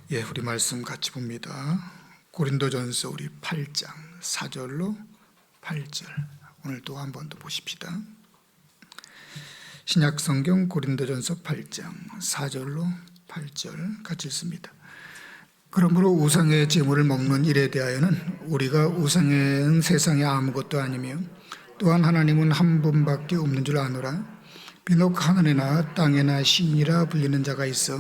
우리 말씀 같이 봅니다. 고린도전서 우리 8장 4절로 8절 오늘도 한 번 더 보십시다. 신약성경 고린도전서 8장 4절로 8절 같이 읽습니다. 그러므로 우상의 제물을 먹는 일에 대하여는 우리가 우상은 세상에 아무것도 아니며 또한 하나님은 한 분밖에 없는 줄 아노라. 비록 하늘에나 땅에나 신이라 불리는 자가 있어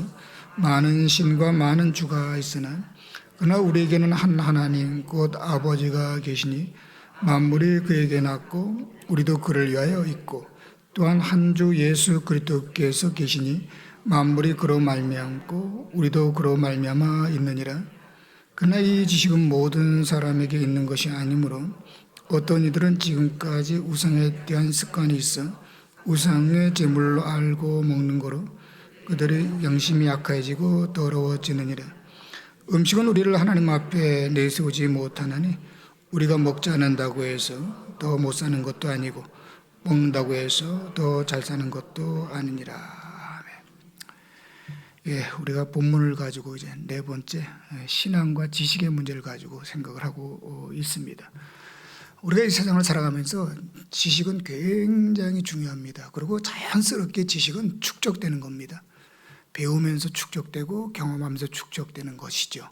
많은 신과 많은 주가 있으나 그러나 우리에게는 한 하나님 곧 아버지가 계시니 만물이 그에게 났고 우리도 그를 위하여 있고 또한 한 주 예수 그리스도께서 계시니 만물이 그로 말미암고 우리도 그로 말미암아 있느니라. 그러나 이 지식은 모든 사람에게 있는 것이 아니므로 어떤 이들은 지금까지 우상에 대한 습관이 있어 우상의 제물로 알고 먹는 거로 그들의 양심이 약해지고 더러워지느니라. 음식은 우리를 하나님 앞에 내세우지 못하나니 우리가 먹지 않는다고 해서 더 못 사는 것도 아니고 먹는다고 해서 더 잘 사는 것도 아니니라. 우리가 본문을 가지고 이제 네 번째 신앙과 지식의 문제를 가지고 생각을 하고 있습니다. 우리가 이 세상을 살아가면서 지식은 굉장히 중요합니다. 그리고 자연스럽게 지식은 축적되는 겁니다. 배우면서 축적되고 경험하면서 축적되는 것이죠.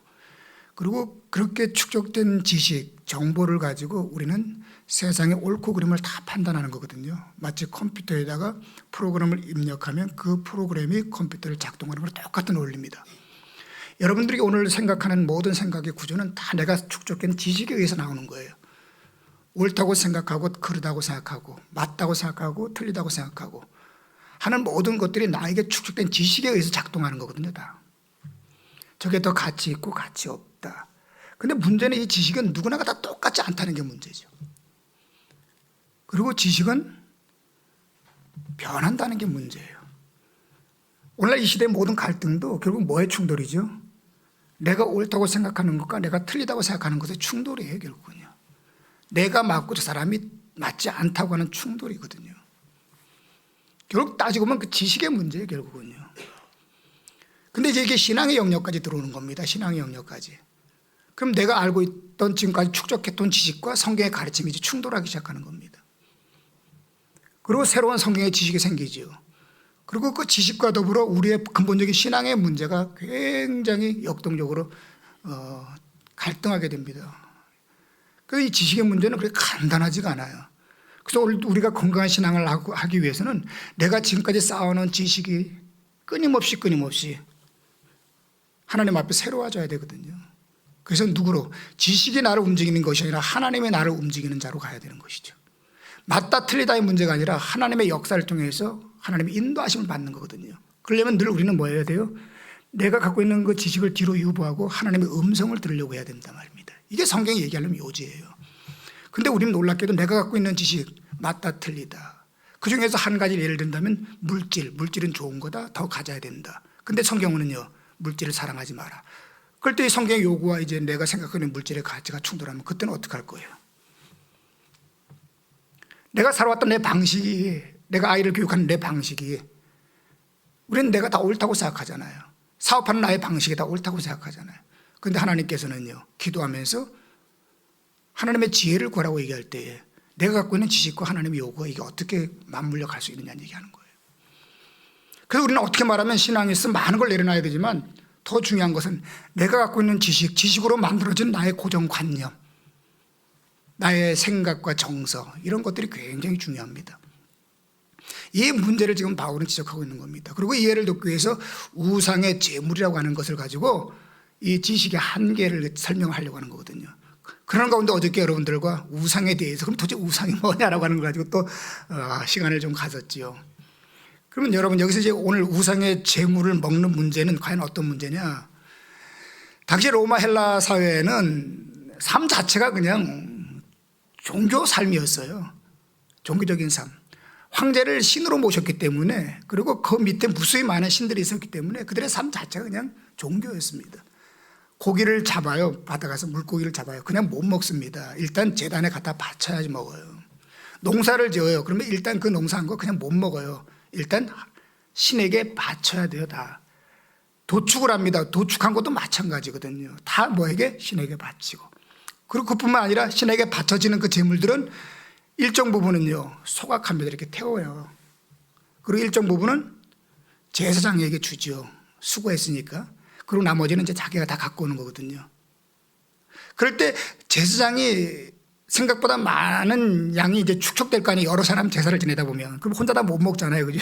그리고 그렇게 축적된 지식, 정보를 가지고 우리는 세상의 옳고 그름을 다 판단하는 거거든요. 마치 컴퓨터에다가 프로그램을 입력하면 그 프로그램이 컴퓨터를 작동하는 거랑 똑같은 원리입니다. 여러분들이 오늘 생각하는 모든 생각의 구조는 다 내가 축적된 지식에 의해서 나오는 거예요. 옳다고 생각하고 그르다고 생각하고 맞다고 생각하고 틀리다고 생각하고 하는 모든 것들이 나에게 축적된 지식에 의해서 작동하는 거거든요. 다. 저게 더 가치 있고 가치 없다. 근데 문제는 이 지식은 누구나가 다 똑같지 않다는 게 문제죠. 그리고 지식은 변한다는 게 문제예요. 오늘날 이 시대의 모든 갈등도 결국 뭐의 충돌이죠? 내가 옳다고 생각하는 것과 내가 틀리다고 생각하는 것의 충돌이에요. 결국은요. 내가 맞고 저 사람이 맞지 않다고 하는 충돌이거든요. 결국 따지고 보면 그 지식의 문제예요. 결국은요. 근데 이제 이게 신앙의 영역까지 들어오는 겁니다. 신앙의 영역까지. 그럼 내가 알고 있던 지금까지 축적했던 지식과 성경의 가르침이 이제 충돌하기 시작하는 겁니다. 그리고 새로운 성경의 지식이 생기죠. 그리고 그 지식과 더불어 우리의 근본적인 신앙의 문제가 굉장히 역동적으로 갈등하게 됩니다. 이 지식의 문제는 그렇게 간단하지가 않아요. 그래서 우리가 건강한 신앙을 하기 위해서는 내가 지금까지 쌓아놓은 지식이 끊임없이 하나님 앞에 새로워져야 되거든요. 그래서 누구로? 지식이 나를 움직이는 것이 아니라 하나님의 나를 움직이는 자로 가야 되는 것이죠. 맞다 틀리다의 문제가 아니라 하나님의 역사를 통해서 하나님의 인도하심을 받는 거거든요. 그러려면 늘 우리는 뭐 해야 돼요? 내가 갖고 있는 그 지식을 뒤로 유보하고 하나님의 음성을 들으려고 해야 된단 말입니다. 이게 성경이 얘기하려면 요지예요. 근데 우리는 놀랍게도 내가 갖고 있는 지식 맞다 틀리다. 그중에서 한 가지를 예를 든다면 물질은 좋은 거다. 더 가져야 된다. 근데 성경은요. 물질을 사랑하지 마라. 그럴 때 이 성경의 요구와 이제 내가 생각하는 물질의 가치가 충돌하면 그때는 어떻게 할 거예요? 내가 살아왔던 내 방식이, 내가 아이를 교육하는 내 방식이, 우리는 내가 다 옳다고 생각하잖아요. 사업하는 나의 방식이 다 옳다고 생각하잖아요. 그런데 하나님께서는요, 기도하면서 하나님의 지혜를 구하라고 얘기할 때에 내가 갖고 있는 지식과 하나님의 요구가 이게 어떻게 맞물려 갈 수 있느냐는 얘기하는 거예요. 그래서 우리는 어떻게 말하면 신앙에서 많은 걸 내려놔야 되지만 더 중요한 것은 내가 갖고 있는 지식으로 만들어진 나의 고정관념, 나의 생각과 정서, 이런 것들이 굉장히 중요합니다. 이 문제를 지금 바울은 지적하고 있는 겁니다. 그리고 이해를 돕기 위해서 우상의 제물이라고 하는 것을 가지고 이 지식의 한계를 설명하려고 하는 거거든요. 그런 가운데 어저께 여러분들과 우상에 대해서 그럼 도대체 우상이 뭐냐라고 하는 걸 가지고 또 시간을 좀 가졌지요. 그러면 여러분 여기서 이제 오늘 우상의 제물을 먹는 문제는 과연 어떤 문제냐? 당시 로마 헬라 사회에는 삶 자체가 그냥 종교 삶이었어요. 종교적인 삶. 황제를 신으로 모셨기 때문에 그리고 그 밑에 무수히 많은 신들이 있었기 때문에 그들의 삶 자체가 그냥 종교였습니다. 고기를 잡아요. 바다가서 물고기를 잡아요. 그냥 못 먹습니다. 일단 제단에 갖다 바쳐야지 먹어요. 농사를 지어요. 그러면 일단 그 농사한 거 그냥 못 먹어요. 일단 신에게 바쳐야 돼요. 다. 도축을 합니다. 도축한 것도 마찬가지거든요. 다 뭐에게? 신에게 바치고. 그리고 그뿐만 아니라 신에게 바쳐지는 그 제물들은 일정 부분은요 소각합니다. 이렇게 태워요. 그리고 일정 부분은 제사장에게 주죠. 수고했으니까. 그리고 나머지는 이제 자기가 다 갖고 오는 거거든요. 그럴 때 제사장이 생각보다 많은 양이 이제 축적될 거 아니에요. 여러 사람 제사를 지내다 보면. 그럼 혼자 다 못 먹잖아요. 그죠?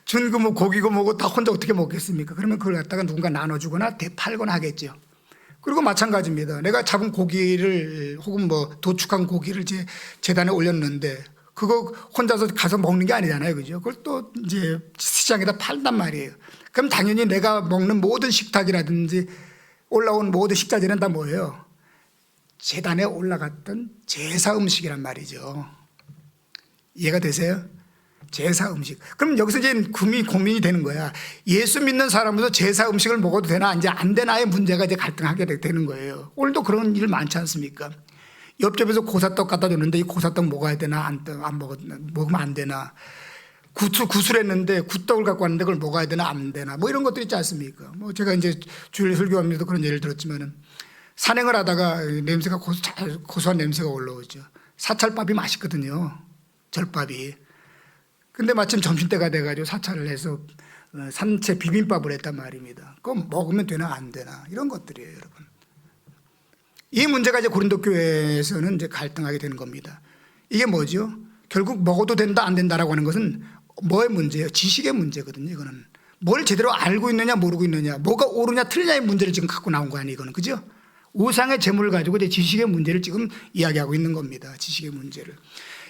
준 거 뭐 고기고 뭐고 다 혼자 어떻게 먹겠습니까? 그러면 그걸 갖다가 누군가 나눠주거나 팔거나 하겠죠. 그리고 마찬가지입니다. 내가 잡은 고기를 혹은 뭐 도축한 고기를 제단에 올렸는데 그거 혼자서 가서 먹는 게 아니잖아요. 그죠? 그걸 또 이제 시장에다 팔단 말이에요. 그럼 당연히 내가 먹는 모든 식탁이라든지 올라온 모든 식자재는 다 뭐예요? 제단에 올라갔던 제사 음식이란 말이죠. 이해가 되세요? 제사 음식. 그럼 여기서 이제 고민이 되는 거야. 예수 믿는 사람으로서 제사 음식을 먹어도 되나 이제 안 되나의 문제가 이제 갈등하게 되는 거예요. 오늘도 그런 일 많지 않습니까? 옆집에서 고사떡 갖다 줬는데 이 고사떡 먹어야 되나 먹으면 안 되나? 구슬했는데 굿떡을 갖고 왔는데 그걸 먹어야 되나 안 되나? 뭐 이런 것들 있지 않습니까? 뭐 제가 이제 주일 설교하면서도 그런 예를 들었지만은 산행을 하다가 냄새가 고소한 냄새가 올라오죠. 사찰밥이 맛있거든요. 절밥이. 근데 마침 점심때가 돼가지고 사찰을 해서 산채 비빔밥을 했단 말입니다. 그거 먹으면 되나 안 되나 이런 것들이에요, 여러분. 이 문제가 이제 고린도 교회에서는 이제 갈등하게 되는 겁니다. 이게 뭐죠? 결국 먹어도 된다 안 된다라고 하는 것은 뭐의 문제예요? 지식의 문제거든요. 이거는 뭘 제대로 알고 있느냐 모르고 있느냐, 뭐가 옳으냐 틀리냐의 문제를 지금 갖고 나온 거 아니에요, 이거는. 그죠? 우상의 재물을 가지고 이제 지식의 문제를 지금 이야기하고 있는 겁니다. 지식의 문제를.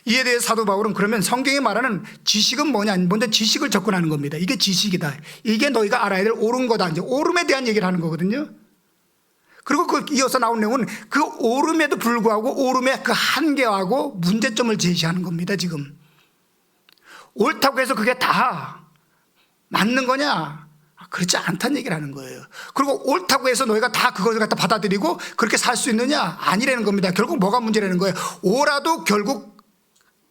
이에 대해 사도 바울은 그러면 성경이 말하는 지식은 뭐냐? 먼저 지식을 접근하는 겁니다. 이게 지식이다. 이게 너희가 알아야 될 옳은 거다. 이제 옳음에 대한 얘기를 하는 거거든요. 그리고 그 이어서 나온 내용은 그 옳음에도 불구하고 옳음의 그 한계하고 문제점을 제시하는 겁니다. 지금 옳다고 해서 그게 다 맞는 거냐? 그렇지 않다는 얘기를 하는 거예요. 그리고 옳다고 해서 너희가 다 그걸 갖다 받아들이고 그렇게 살 수 있느냐? 아니라는 겁니다. 결국 뭐가 문제라는 거예요? 옳아도 결국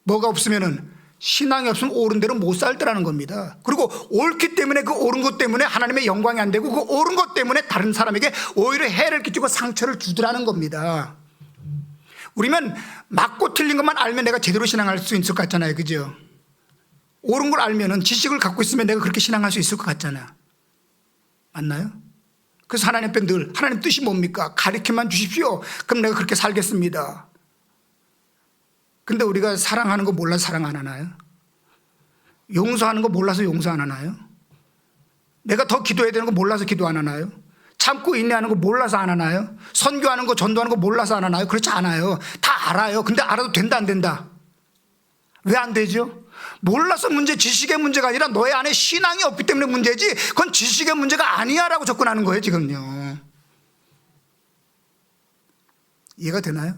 뭐가 없으면은 신앙이 없으면 옳은 대로 못 살더라는 겁니다. 그리고 옳기 때문에 그 옳은 것 때문에 하나님의 영광이 안 되고 그 옳은 것 때문에 다른 사람에게 오히려 해를 끼치고 상처를 주더라는 겁니다. 우리면 맞고 틀린 것만 알면 내가 제대로 신앙할 수 있을 것 같잖아요. 그죠? 옳은 걸 알면은 지식을 갖고 있으면 내가 그렇게 신앙할 수 있을 것 같잖아요. 맞나요? 그래서 하나님 앞에 늘 하나님 뜻이 뭡니까? 가르쳐만 주십시오. 그럼 내가 그렇게 살겠습니다. 근데 우리가 사랑하는 거 몰라서 사랑 안 하나요? 용서하는 거 몰라서 용서 안 하나요? 내가 더 기도해야 되는 거 몰라서 기도 안 하나요? 참고 인내하는 거 몰라서 안 하나요? 선교하는 거 전도하는 거 몰라서 안 하나요? 그렇지 않아요. 다 알아요. 근데 알아도 된다 안 된다? 왜 안 되죠? 몰라서 문제, 지식의 문제가 아니라 너의 안에 신앙이 없기 때문에 문제지 그건 지식의 문제가 아니야 라고 접근하는 거예요 지금요. 이해가 되나요?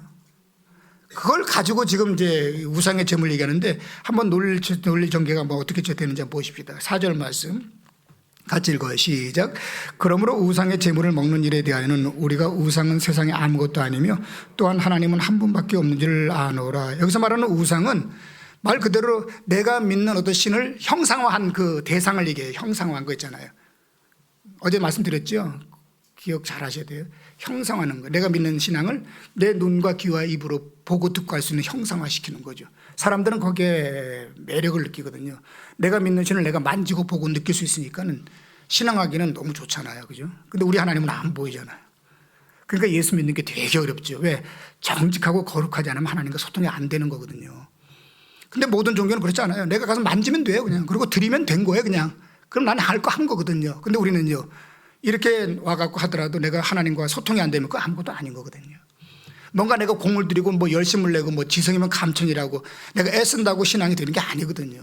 그걸 가지고 지금 이제 우상의 제물 얘기하는데 한번 논리 전개가 뭐 어떻게 되는지 한번 보십시다. 4절 말씀 같이 읽어요. 시작. 그러므로 우상의 제물을 먹는 일에 대하여는 우리가 우상은 세상에 아무것도 아니며 또한 하나님은 한 분밖에 없는 줄 아노라. 여기서 말하는 우상은 말 그대로 내가 믿는 어떤 신을 형상화한 그 대상을 얘기해요. 형상화한 거 있잖아요. 어제 말씀드렸죠. 기억 잘 하셔야 돼요. 형상화하는 거예요. 내가 믿는 신앙을 내 눈과 귀와 입으로 보고 듣고 할 수 있는 형상화시키는 거죠. 사람들은 거기에 매력을 느끼거든요. 내가 믿는 신을 내가 만지고 보고 느낄 수 있으니까는 신앙하기는 너무 좋잖아요. 그죠? 근데 우리 하나님은 안 보이잖아요. 그러니까 예수 믿는 게 되게 어렵죠. 왜? 정직하고 거룩하지 않으면 하나님과 소통이 안 되는 거거든요. 근데 모든 종교는 그렇지 않아요. 내가 가서 만지면 돼요. 그냥. 그리고 드리면 된 거예요. 그냥. 그럼 나는 할 거 한 거거든요. 근데 우리는요. 이렇게 와갖고 하더라도 내가 하나님과 소통이 안 되면 그거 아무것도 아닌 거거든요. 뭔가 내가 공을 들이고 뭐 열심을 내고 뭐 지성이면 감천이라고 내가 애쓴다고 신앙이 되는 게 아니거든요.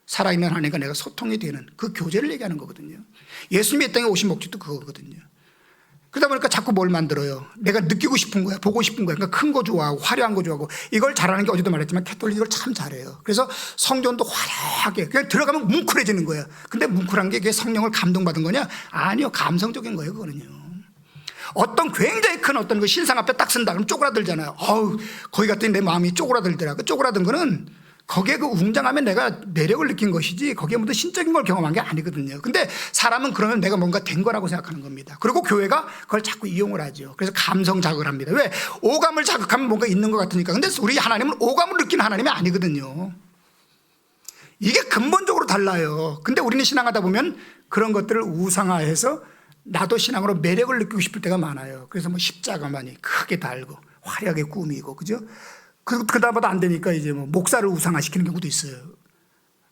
살아있는 하나님과 내가 소통이 되는 그 교제를 얘기하는 거거든요. 예수님이 이 땅에 오신 목적도 그거거든요. 그러다 보니까 자꾸 뭘 만들어요. 내가 느끼고 싶은 거야. 보고 싶은 거야. 그러니까 큰 거 좋아하고 화려한 거 좋아하고 이걸 잘하는 게 어제도 말했지만 캐톨릭 이걸 참 잘해요. 그래서 성전도 화려하게 그냥 들어가면 뭉클해지는 거예요. 근데 뭉클한 게 그게 성령을 감동받은 거냐? 아니요. 감성적인 거예요. 그거는요. 어떤 굉장히 큰 어떤 그 신상 앞에 딱 쓴다 그러면 쪼그라들잖아요. 어우 거기 갔더니 내 마음이 쪼그라들더라. 그 쪼그라든 거는 거기에 그 웅장하면 내가 매력을 느낀 것이지 거기에 모두 신적인 걸 경험한 게 아니거든요. 근데 사람은 그러면 내가 뭔가 된 거라고 생각하는 겁니다. 그리고 교회가 그걸 자꾸 이용을 하죠. 그래서 감성 자극을 합니다. 왜? 오감을 자극하면 뭔가 있는 것 같으니까. 근데 우리 하나님은 오감을 느끼는 하나님이 아니거든요. 이게 근본적으로 달라요. 근데 우리는 신앙하다 보면 그런 것들을 우상화해서 나도 신앙으로 매력을 느끼고 싶을 때가 많아요. 그래서 뭐 십자가만이 크게 달고 화려하게 꾸미고, 그죠? 그다음부터 안 되니까 이제 뭐 목사를 우상화시키는 경우도 있어요.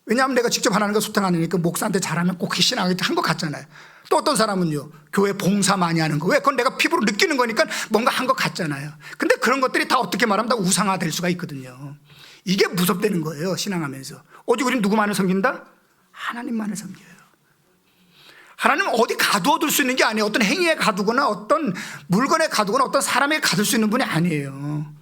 왜냐하면 내가 직접 하나님과 소통 안 하니까 목사한테 잘하면 꼭 신앙하게 한 것 같잖아요. 또 어떤 사람은요, 교회 봉사 많이 하는 거. 왜? 그건 내가 피부로 느끼는 거니까 뭔가 한 것 같잖아요. 근데 그런 것들이 다 어떻게 말하면 다 우상화 될 수가 있거든요. 이게 무섭다는 거예요, 신앙하면서. 오직 우리는 누구만을 섬긴다? 하나님만을 섬겨요. 하나님은 어디 가두어둘 수 있는 게 아니에요. 어떤 행위에 가두거나 어떤 물건에 가두거나 어떤 사람에 가둘 수 있는 분이 아니에요.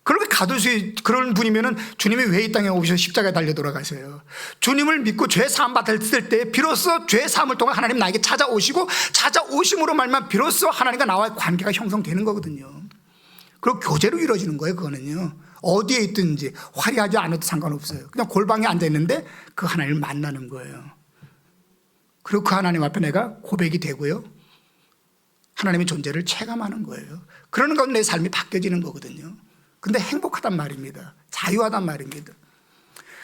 그렇게 가둘 수 있는 그런 분이면은 주님이 왜 이 땅에 오셔서 십자가에 달려 돌아가세요? 주님을 믿고 죄 사함 받았을 때 비로소 죄 사함을 통해 하나님 나에게 찾아오시고, 찾아오심으로 말만 비로소 하나님과 나와의 관계가 형성되는 거거든요. 그리고 교제로 이루어지는 거예요. 그거는요, 어디에 있든지 화려하지 않아도 상관없어요. 그냥 골방에 앉아 있는데 그 하나님을 만나는 거예요. 그리고 그 하나님 앞에 내가 고백이 되고요, 하나님의 존재를 체감하는 거예요. 그러는 가운데 내 삶이 바뀌어지는 거거든요. 근데 행복하단 말입니다. 자유하단 말입니다.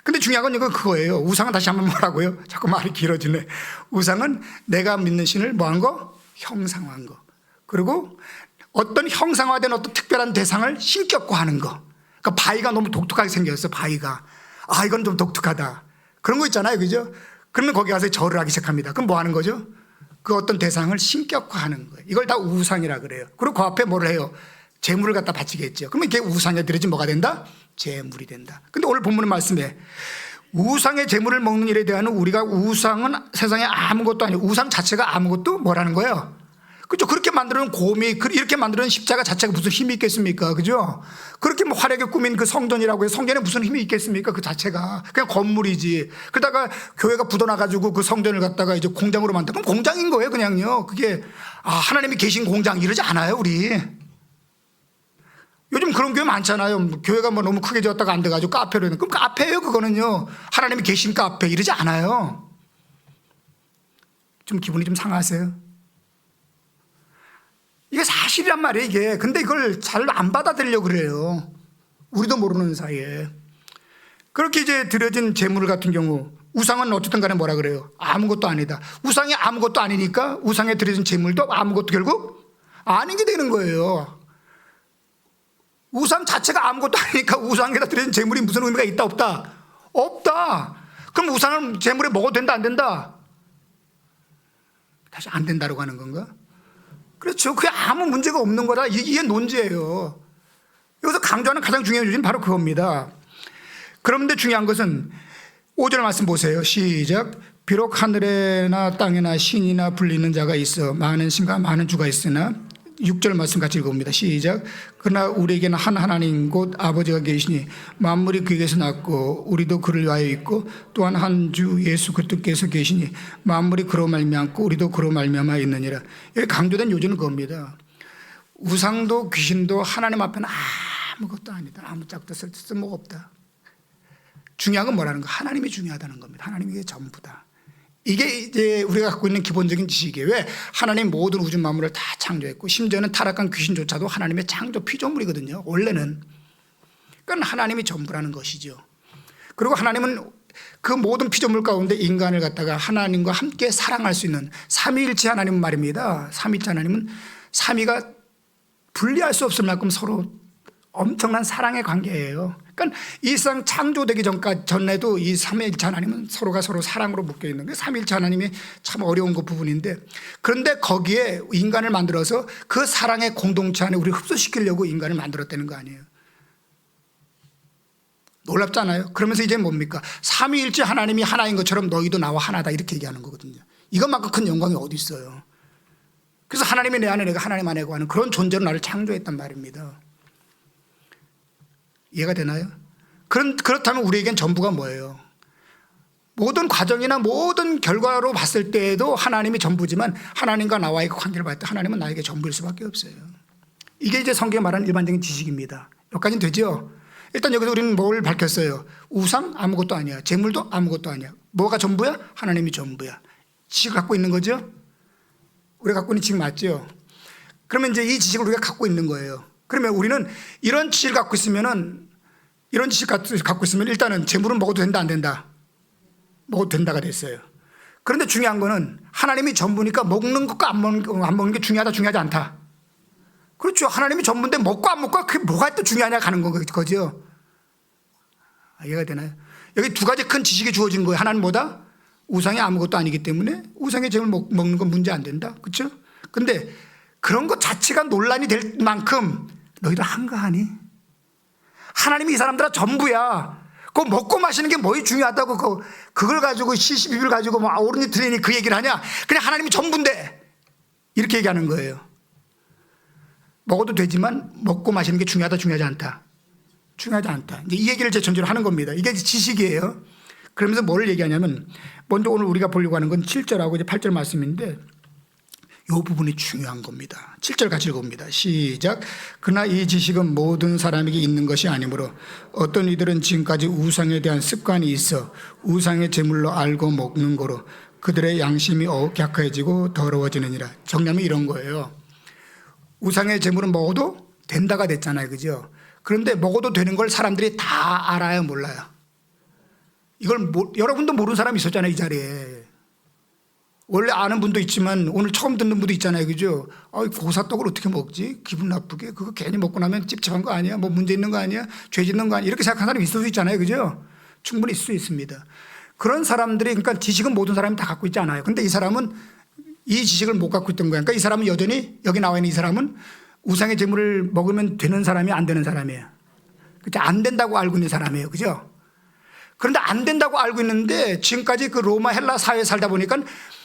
근데 중요한 건 이거 그거예요. 우상은 다시 한번 뭐라고요? 자꾸 말이 길어지네. 우상은 내가 믿는 신을 뭐한 거? 형상화한 거. 그리고 어떤 형상화된 어떤 특별한 대상을 신격화하는 거. 그러니까 바위가 너무 독특하게 생겼어. 바위가. 아, 이건 좀 독특하다. 그런 거 있잖아요. 그죠? 그러면 거기 가서 절을 하기 시작합니다. 그럼 뭐 하는 거죠? 그 어떤 대상을 신격화하는 거예요. 이걸 다 우상이라 그래요. 그리고 그 앞에 뭐를 해요? 재물을 갖다 바치겠죠. 그러면 이게 우상에 드려진 뭐가 된다? 재물이 된다. 근데 오늘 본문의 말씀에 우상의 재물을 먹는 일에 대한 우리가, 우상은 세상에 아무것도 아니고 우상 자체가 아무것도 뭐라는 거예요? 그죠? 그렇게 만들어놓은 곰이, 이렇게 만들어놓은 십자가 자체가 무슨 힘이 있겠습니까? 그죠? 그렇게 뭐 화려하게 꾸민 그 성전이라고 해서 성전에 무슨 힘이 있겠습니까? 그 자체가 그냥 건물이지. 그러다가 교회가 굳어나가지고 그 성전을 갖다가 이제 공장으로 만들면 공장인 거예요. 그냥요. 그게 하나님이 계신 공장 이러지 않아요, 우리. 요즘 그런 교회 많잖아요. 교회가 뭐 너무 크게 지었다가 안 돼가지고 카페로 해놓은. 그럼 카페예요, 그거는요. 하나님이 계신 카페 이러지 않아요. 좀 기분이 좀 상하세요? 이게 사실이란 말이에요, 이게. 근데 이걸 잘 안 받아들이려고 그래요. 우리도 모르는 사이에. 그렇게 이제 드려진 재물 같은 경우, 우상은 어쨌든 간에 뭐라 그래요? 아무것도 아니다. 우상이 아무것도 아니니까 우상에 드려진 재물도 아무것도 결국 아닌 게 되는 거예요. 우상 자체가 아무것도 아니니까 우상에다 드려진 재물이 무슨 의미가 있다 없다? 없다. 그럼 우상은 재물에 먹어도 된다 안 된다? 다시 안 된다고 하는 건가? 그렇죠. 그게 아무 문제가 없는 거다. 이게 논지예요. 여기서 강조하는 가장 중요한 요지는 바로 그겁니다. 그런데 중요한 것은 5절 말씀 보세요. 시작. 비록 하늘에나 땅에나 신이나 불리는 자가 있어 많은 신과 많은 주가 있으나, 6절 말씀 같이 읽어봅니다. 시작. 그러나 우리에게는 한 하나님 곧 아버지가 계시니 만물이 그에게서 났고 우리도 그를 위하여 있고, 또한 한 주 예수 그리스도께서 계시니 만물이 그로 말미암고 우리도 그로 말미암아 있느니라. 여기 강조된 요지는 그겁니다. 우상도 귀신도 하나님 앞에는 아무것도 아니다. 아무 짝도 쓸모가 없다. 중요한 건 뭐라는 거? 하나님이 중요하다는 겁니다. 하나님이 이게 전부다. 이게 이제 우리가 갖고 있는 기본적인 지식이에요. 왜? 하나님 모든 우주 만물을 다 창조했고, 심지어는 타락한 귀신조차도 하나님의 창조 피조물이거든요. 원래는. 그러니까 하나님이 전부라는 것이죠. 그리고 하나님은 그 모든 피조물 가운데 인간을 갖다가 하나님과 함께 사랑할 수 있는 삼위일체 하나님 말입니다. 삼위일체 하나님은 삼위가 분리할 수 없을 만큼 서로 엄청난 사랑의 관계예요. 그러니까 이 세상 창조되기 전에도 이 삼위일체 하나님은 서로가 서로 사랑으로 묶여 있는 게 삼위일체 하나님이 참 어려운 그 부분인데, 그런데 거기에 인간을 만들어서 그 사랑의 공동체 안에 우리를 흡수시키려고 인간을 만들었다는 거 아니에요. 놀랍잖아요. 그러면서 이제 뭡니까? 삼위일체 하나님이 하나인 것처럼 너희도 나와 하나다, 이렇게 얘기하는 거거든요. 이것만큼 큰 영광이 어디 있어요. 그래서 하나님이 내 안에, 내가 하나님 안에고 하는 그런 존재로 나를 창조했단 말입니다. 이해가 되나요? 그렇다면 우리에겐 전부가 뭐예요? 모든 과정이나 모든 결과로 봤을 때에도 하나님이 전부지만, 하나님과 나와의 관계를 봤을 때 하나님은 나에게 전부일 수밖에 없어요. 이게 이제 성경에 말하는 일반적인 지식입니다. 여기까지는 되죠? 일단 여기서 우리는 뭘 밝혔어요? 우상 아무것도 아니야. 재물도 아무것도 아니야. 뭐가 전부야? 하나님이 전부야. 지식을 갖고 있는 거죠. 우리가 갖고 있는 지식 맞죠? 그러면 이제 이 지식을 우리가 갖고 있는 거예요. 그러면 우리는 이런 지식을 갖고 있으면 일단은 재물은 먹어도 된다 안 된다? 먹어도 된다가 됐어요. 그런데 중요한 거는 하나님이 전부니까 먹는 것과 안 먹는 게 중요하지 않다. 그렇죠. 하나님이 전부인데 먹고 안 먹고 그게 뭐가 또 중요하냐 가는 거죠. 이해가 되나요? 여기 두 가지 큰 지식이 주어진 거예요. 하나는 뭐다? 우상이 아무것도 아니기 때문에 우상의 재물 먹는 건 문제 안 된다. 그렇죠? 근데 그런 것 자체가 논란이 될 만큼 너희들 한가하니? 하나님이 이 사람들아 전부야. 그거 먹고 마시는 게 뭐이 중요하다고 그걸 가지고 시시비비를 가지고 뭐 오르니 들으니 그 얘기를 하냐? 그냥 하나님이 전부인데 이렇게 얘기하는 거예요. 먹어도 되지만 먹고 마시는 게 중요하다 중요하지 않다. 중요하지 않다. 이제 이 얘기를 제 전제로 하는 겁니다. 이게 지식이에요. 그러면서 뭘 얘기하냐면 먼저 오늘 우리가 보려고 하는 건 7절하고 이제 8절 말씀인데 이 부분이 중요한 겁니다. 7절 같이 읽어봅니다. 시작. 그러나 이 지식은 모든 사람에게 있는 것이 아니므로 어떤 이들은 지금까지 우상에 대한 습관이 있어 우상의 제물로 알고 먹는 거로 그들의 양심이 억약해지고 더러워지느니라. 정리하면 이런 거예요. 우상의 제물은 먹어도 된다가 됐잖아요. 그죠? 그런데 먹어도 되는 걸 사람들이 다 알아요? 몰라요? 이걸 여러분도 모르는 사람이 있었잖아요. 이 자리에. 원래 아는 분도 있지만 오늘 처음 듣는 분도 있잖아요. 그죠? 고사떡을 어떻게 먹지? 기분 나쁘게. 그거 괜히 먹고 나면 찝찝한 거 아니야? 뭐 문제 있는 거 아니야? 죄 짓는 거 아니야? 이렇게 생각하는 사람이 있을 수 있잖아요. 그죠? 충분히 있을 수 있습니다. 그런 사람들이 그러니까 지식은 모든 사람이 다 갖고 있지 않아요. 근데 이 사람은 이 지식을 못 갖고 있던 거야. 그러니까 이 사람은 여전히 여기 나와 있는 이 사람은 우상의 재물을 먹으면 되는 사람이 안 되는 사람이에요. 그죠? 안 된다고 알고 있는 사람이에요. 그죠? 그런데 안 된다고 알고 있는데 지금까지 그 로마 헬라 사회에 살다 보니까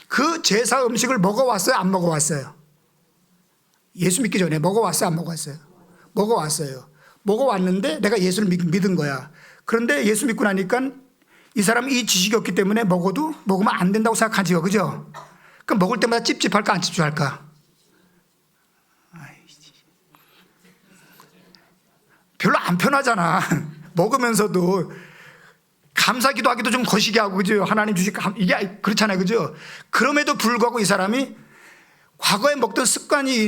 그 제사 음식을 먹어왔어요? 안 먹어왔어요? 예수 믿기 전에 먹어왔어요? 안 먹어왔어요? 먹어왔어요. 먹어왔는데 내가 예수를 믿은 거야. 그런데 예수 믿고 나니까 이 사람은 이 지식이 없기 때문에 먹으면 안 된다고 생각하지요. 그죠? 그럼 먹을 때마다 찝찝할까 안 찝찝할까? 별로 안 편하잖아. 먹으면서도 감사기도 하기도 좀 거시기 하고, 그죠? 하나님 이게 그렇잖아요. 그죠? 그럼에도 불구하고 이 사람이 과거에 먹던 습관이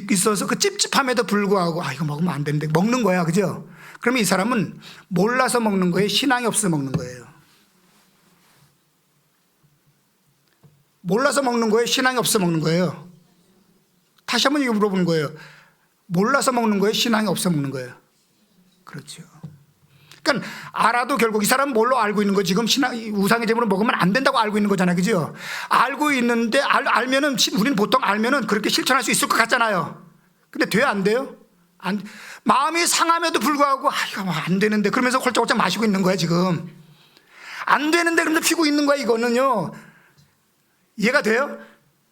있어서 그 찝찝함에도 불구하고 이거 먹으면 안 되는데 먹는 거야. 그죠? 그러면 이 사람은 몰라서 먹는 거예요? 신앙이 없어서 먹는 거예요? 몰라서 먹는 거예요? 신앙이 없어서 먹는 거예요? 다시 한번 이거 물어보는 거예요. 몰라서 먹는 거예요? 신앙이 없어서 먹는 거예요? 그렇죠. 그러니까 알아도 결국 이 사람은 뭘로 알고 있는 거 지금 우상의 제물을 먹으면 안 된다고 알고 있는 거잖아요. 그죠? 알고 있는데 알면은 우리는 보통 알면은 그렇게 실천할 수 있을 것 같잖아요. 근데 돼요? 안 돼요? 마음이 상함에도 불구하고 이거 뭐 안 되는데 그러면서 홀짝홀짝 마시고 있는 거야 지금. 안 되는데 그러면서 피고 있는 거야 이거는요. 이해가 돼요?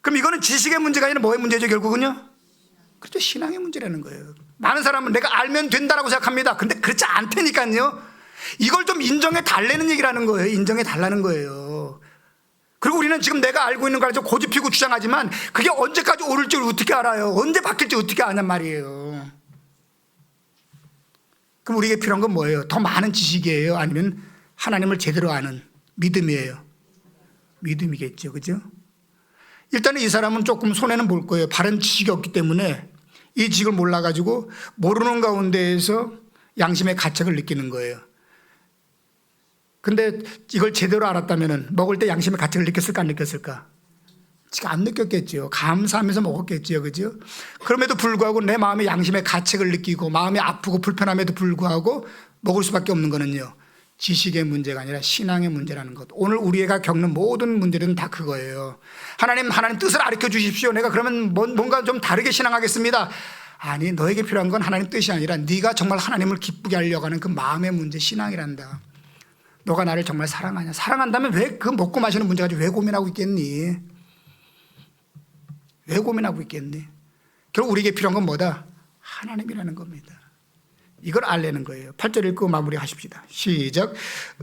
그럼 이거는 지식의 문제가 아니라 뭐의 문제죠 결국은요? 그렇죠. 신앙의 문제라는 거예요. 많은 사람은 내가 알면 된다라고 생각합니다. 근데 그렇지 않다니까요. 이걸 좀 인정해 달라는 얘기라는 거예요. 인정해 달라는 거예요. 그리고 우리는 지금 내가 알고 있는 걸 가지고 고집피고 주장하지만 그게 언제까지 오를지 어떻게 알아요? 언제 바뀔지 어떻게 아냔 말이에요. 그럼 우리에게 필요한 건 뭐예요? 더 많은 지식이에요? 아니면 하나님을 제대로 아는 믿음이에요? 믿음이겠죠. 그죠? 일단은 이 사람은 조금 손해는 볼 거예요. 바른 지식이 없기 때문에 이 지식을 몰라가지고 모르는 가운데에서 양심의 가책을 느끼는 거예요. 근데 이걸 제대로 알았다면 먹을 때 양심의 가책을 느꼈을까 안 느꼈을까? 지금 안 느꼈겠죠. 감사하면서 먹었겠죠. 그죠? 그럼에도 불구하고 내 마음에 양심의 가책을 느끼고 마음이 아프고 불편함에도 불구하고 먹을 수밖에 없는 거는요. 지식의 문제가 아니라 신앙의 문제라는 것. 오늘 우리가 겪는 모든 문제들은 다 그거예요. 하나님 뜻을 가르쳐 주십시오. 내가 그러면 뭔가 좀 다르게 신앙하겠습니다. 아니, 너에게 필요한 건 하나님 뜻이 아니라 네가 정말 하나님을 기쁘게 하려고 하는 그 마음의 문제, 신앙이란다. 너가 나를 정말 사랑하냐? 사랑한다면 왜 그 먹고 마시는 문제 가지고 왜 고민하고 있겠니? 왜 고민하고 있겠니? 결국 우리에게 필요한 건 뭐다? 하나님이라는 겁니다. 이걸 알려는 거예요. 8절 읽고 마무리하십시다. 시작.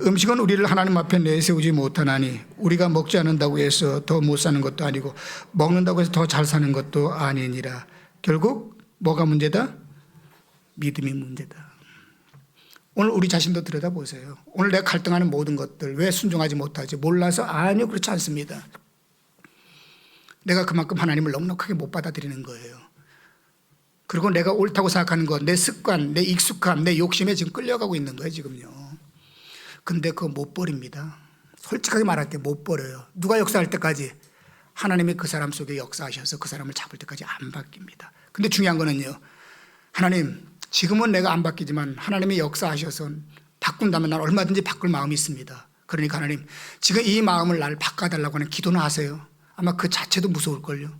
음식은 우리를 하나님 앞에 내세우지 못하나니 우리가 먹지 않는다고 해서 더 못 사는 것도 아니고 먹는다고 해서 더 잘 사는 것도 아니니라. 결국 뭐가 문제다? 믿음이 문제다. 오늘 우리 자신도 들여다보세요. 오늘 내가 갈등하는 모든 것들 왜 순종하지 못하지? 몰라서? 아니요, 그렇지 않습니다. 내가 그만큼 하나님을 넉넉하게 못 받아들이는 거예요. 그리고 내가 옳다고 생각하는 것, 내 습관, 내 익숙함, 내 욕심에 지금 끌려가고 있는 거예요, 지금요. 근데 그거 못 버립니다. 솔직하게 말할게, 못 버려요. 누가 역사할 때까지? 하나님이 그 사람 속에 역사하셔서 그 사람을 잡을 때까지 안 바뀝니다. 근데 중요한 거는요, 하나님, 지금은 내가 안 바뀌지만 하나님이 역사하셔서 바꾼다면 난 얼마든지 바꿀 마음이 있습니다. 그러니까 하나님, 지금 이 마음을 날 바꿔달라고 하는 기도는 하세요. 아마 그 자체도 무서울걸요.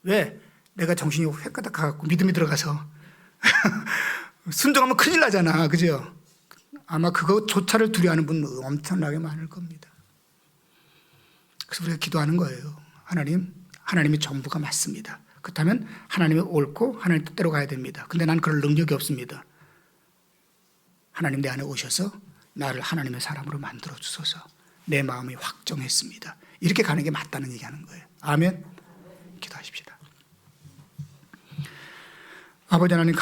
왜? 내가 정신이 획가닥하고 믿음이 들어가서 순종하면 큰일 나잖아, 그죠? 아마 그것조차를 두려워하는 분 엄청나게 많을 겁니다. 그래서 우리가 기도하는 거예요. 하나님, 하나님이 전부가 맞습니다. 그렇다면 하나님이 옳고 하나님 뜻대로 가야 됩니다. 근데 난 그럴 능력이 없습니다. 하나님 내 안에 오셔서 나를 하나님의 사람으로 만들어 주소서. 내 마음이 확정했습니다. 이렇게 가는 게 맞다는 얘기하는 거예요. 아멘. 기도하십시다. 아버지 하나님,